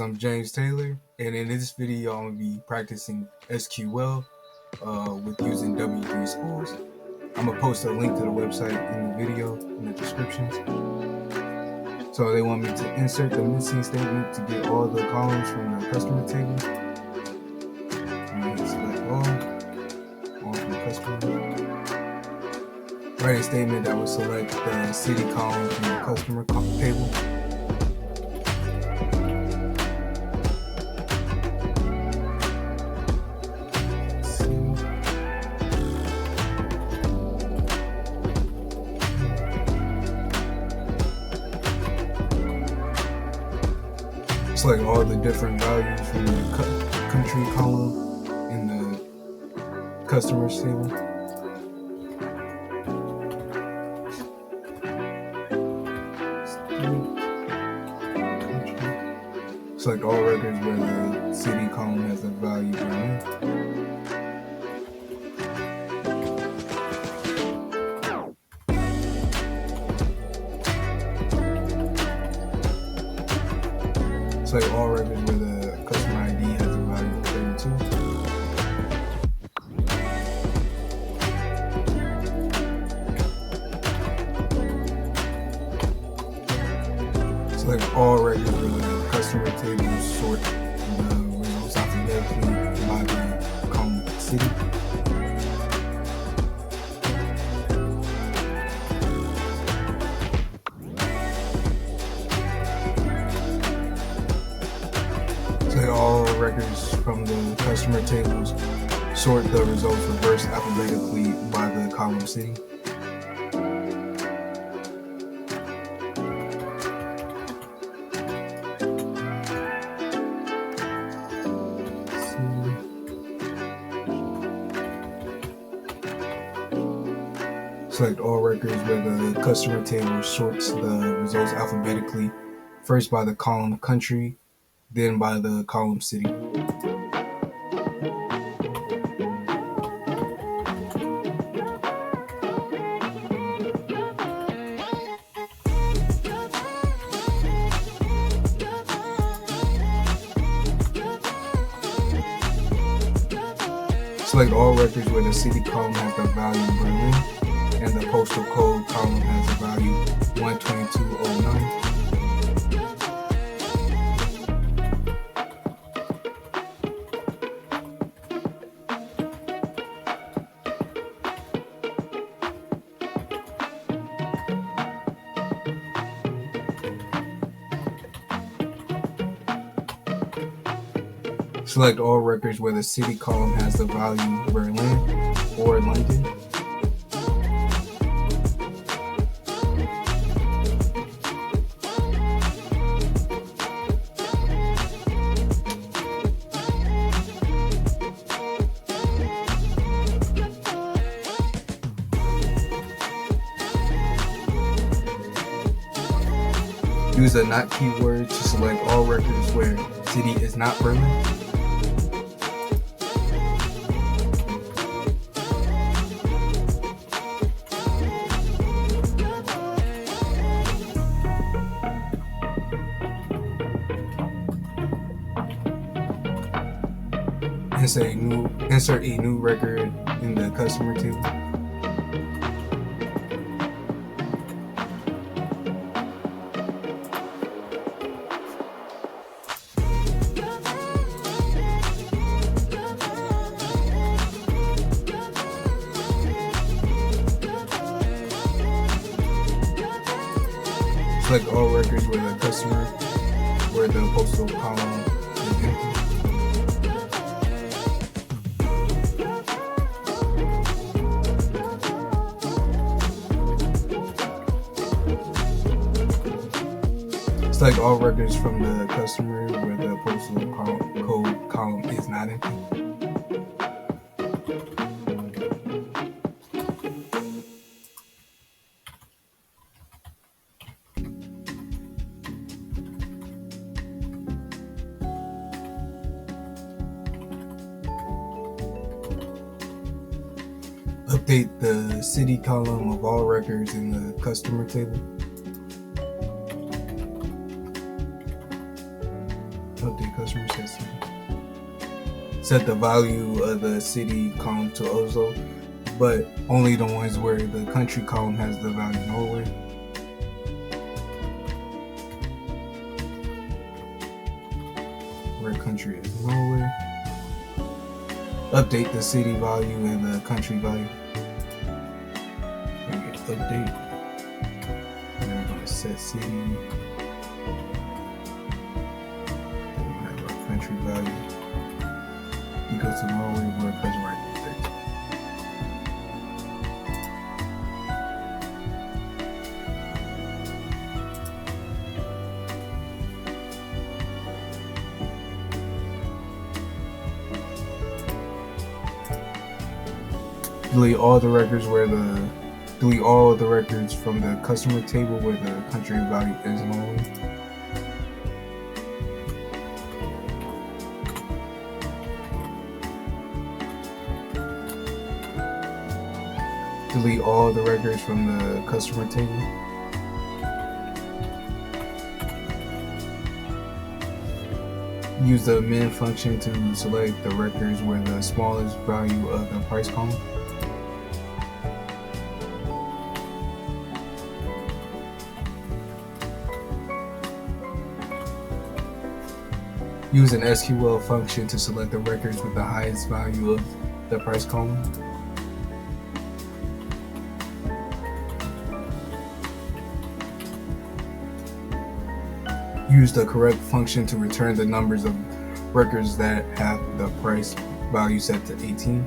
I'm James Taylor, and in this video, I'm going to be practicing SQL with using W3Schools. I'm going to post a link to the website in the video in the descriptions. So they want me to insert the missing statement to get all the columns from the customer table. I'm going to select all from the customer. Write a statement that will select the city column from the customer table. Select all the different values from the country column in the customers table. Select all records where the city column has a value Berlin. Select all records where the customer ID has a value of 32. Select all records where the customer table sort the results alphabetically by the column city. Select all records from the customer tables, sort the results reverse alphabetically by the column city. Select all records where the customer table sorts the results alphabetically, first by the column country, then by the column city. Select all records where the city column has the value Berlin and the postal code column has a value 12209. Select all records where the city column has the value Berlin or London. Use a not keyword to select all records where city is not Berlin. Insert a new record in the customer table. Select all records where the postal column is empty. Select all records from the customer where the postal code column is not empty. Update the city column of all records in the customer table. update customer set city. Set the value of the city column to Oslo, but only the ones where the country column has the value Norway. Where country is Norway. Update the city value and the country value. Update. And then we're going to set city. Then we have our country value. Equal to Norway, where present right there. Delete all the records from the customer table where the country value is Norway. Delete all the records from the customer table. Use the min function to select the records where the smallest value of the price column. Use an SQL function to select the records with the highest value of the price column. Use the correct function to return the numbers of records that have the price value set to 18.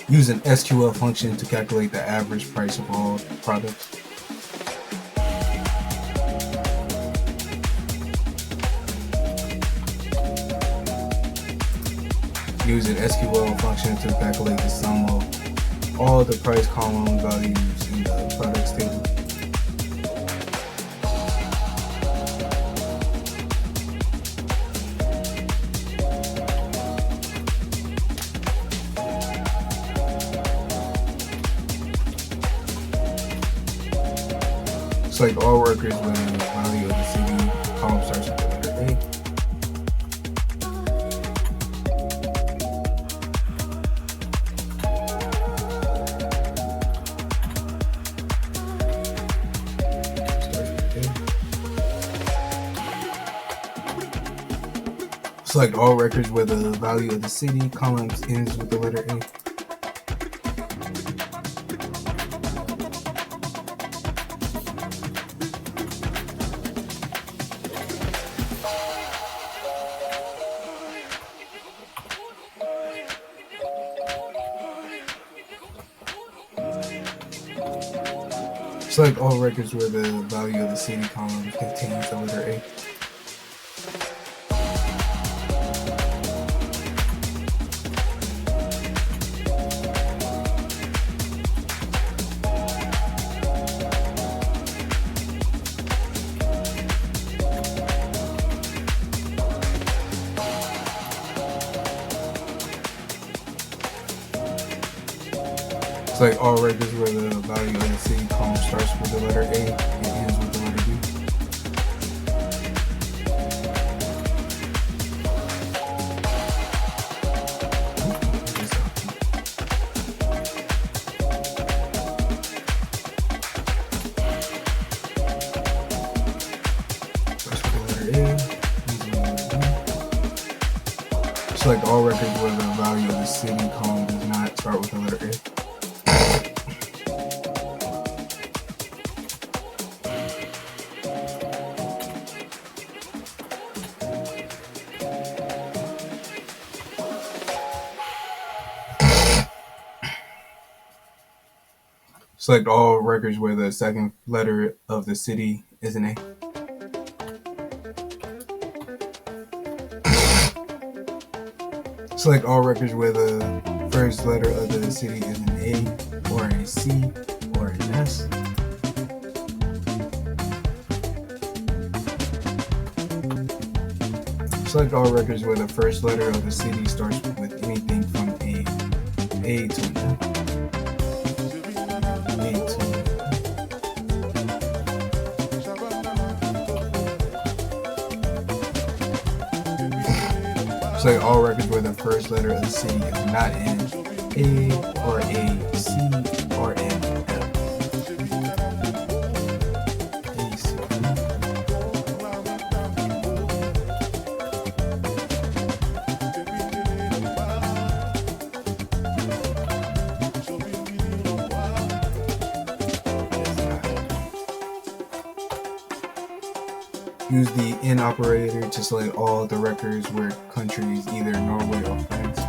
Use an SQL function to calculate the average price of all products. Use an SQL function to calculate the sum of all the price column values in the products table. Select all records when the value of the city column starts with the letter A. Select all records where the value of the city column ends with the letter A. Select all records where the value of the city column contains the letter A. Select all records where the value of the city column starts with the letter A and ends with the letter B. Starts with the letter A, ends with the letter B. Select all records where the value of the city column does not start with the letter A. Select all records where the second letter of the city is an A. Select all records where the first letter of the city is an A or a C or an S. Select all records where the first letter of the city starts with anything from A A20. Select all records where the first letter of the city is not in A or A, C or N, F. A, C, Use the N operator to select all the records where country is either Norway or France.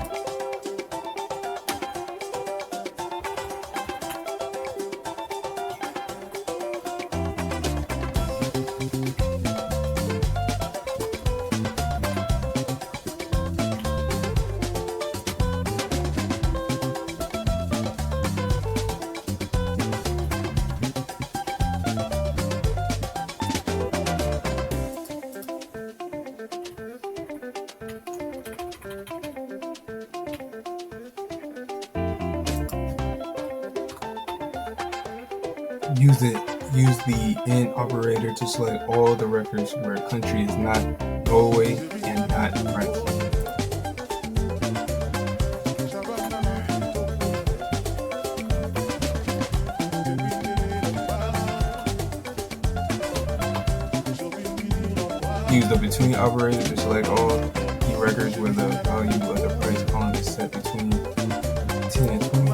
Use the N operator to select all the records where country is not Norway and not France. Use the between operator to select all the records where the value of the price column is set between 10 and 20.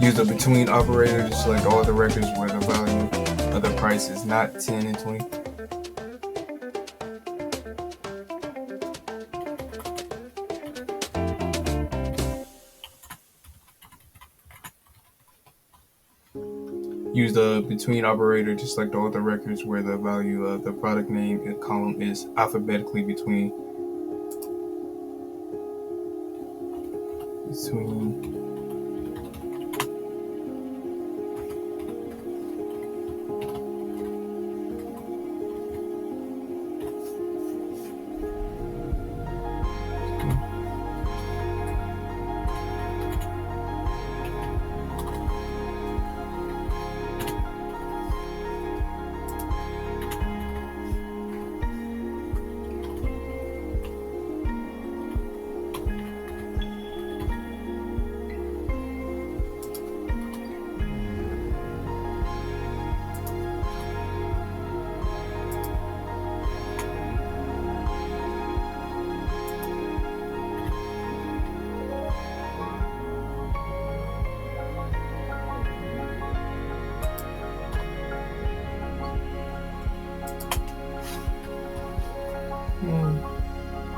Use the between operator to select all the records where the value of the price is not 10 and 20. Use the between operator to select all the records where the value of the product name and column is alphabetically between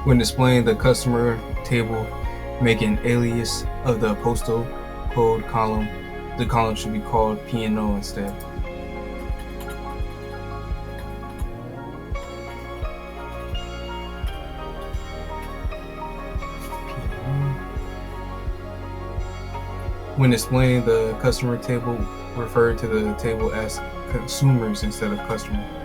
When displaying the customer table, make an alias of the postal code column. The column should be called P&O instead. When displaying the customer table, refer to the table as consumers instead of customers.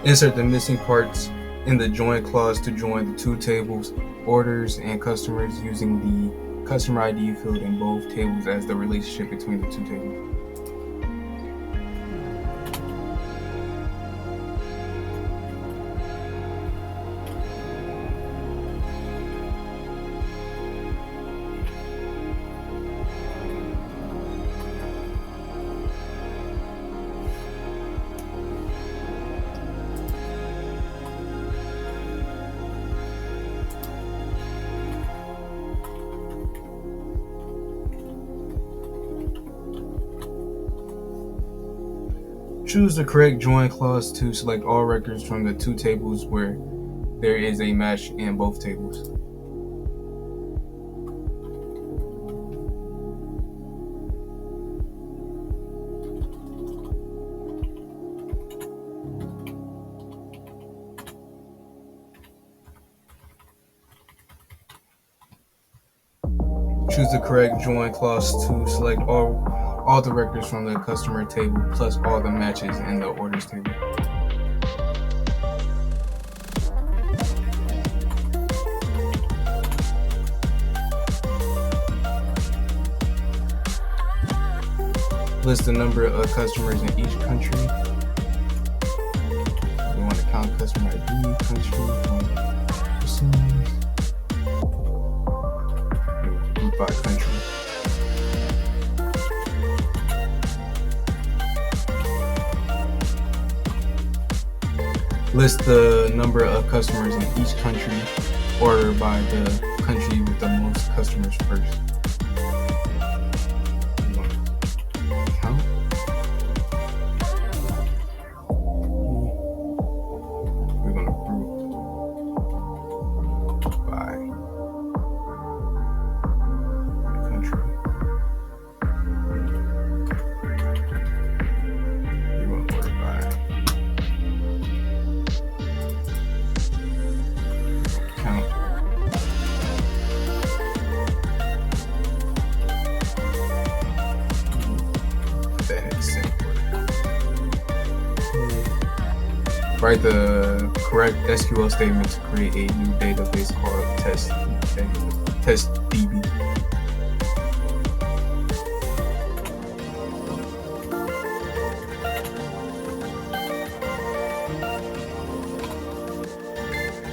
Insert the missing parts in the join clause to join the two tables, orders and customers, using the customer ID field in both tables as the relationship between the two tables. Choose the correct join clause to select all records from the two tables where there is a match in both tables. Choose the correct join clause to select all the records from the customer table plus all the matches in the orders table. List the number of customers in each country. We want to count customer ID, country, persons, group by country. List the number of customers in each country, order by the country with the most customers first. Count. We're going to group by country. We're going to order by count. Write the correct SQL statement to create a new database called testDB.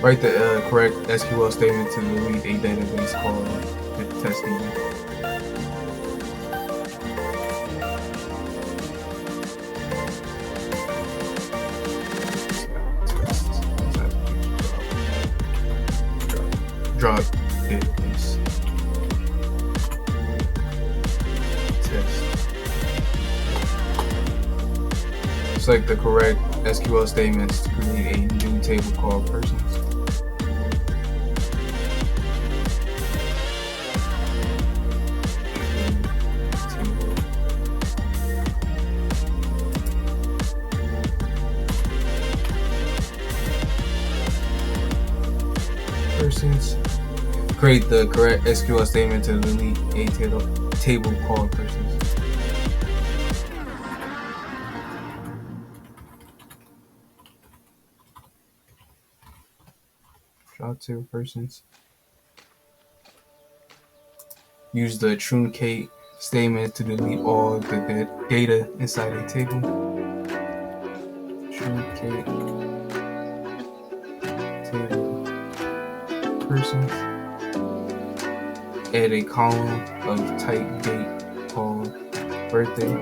Write the correct SQL statement to delete a database called testDB. Drop database test. Select the correct SQL statements to create a new table called persons. Persons. Create the correct SQL statement to delete a table called persons. Drop to persons. Use the truncate statement to delete all the data inside a table. Truncate table persons. Add a column of type date called birthday.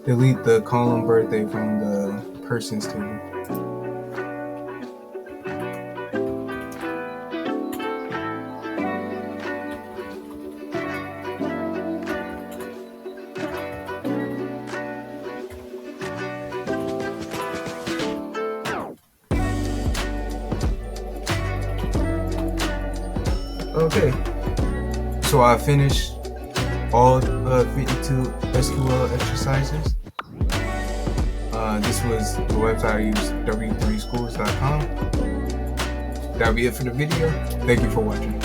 Delete the column birthday from the persons table. Okay, so I finished all 52 SQL exercises. This was the website I used, W3Schools.com. That'll be it for the video. Thank you for watching.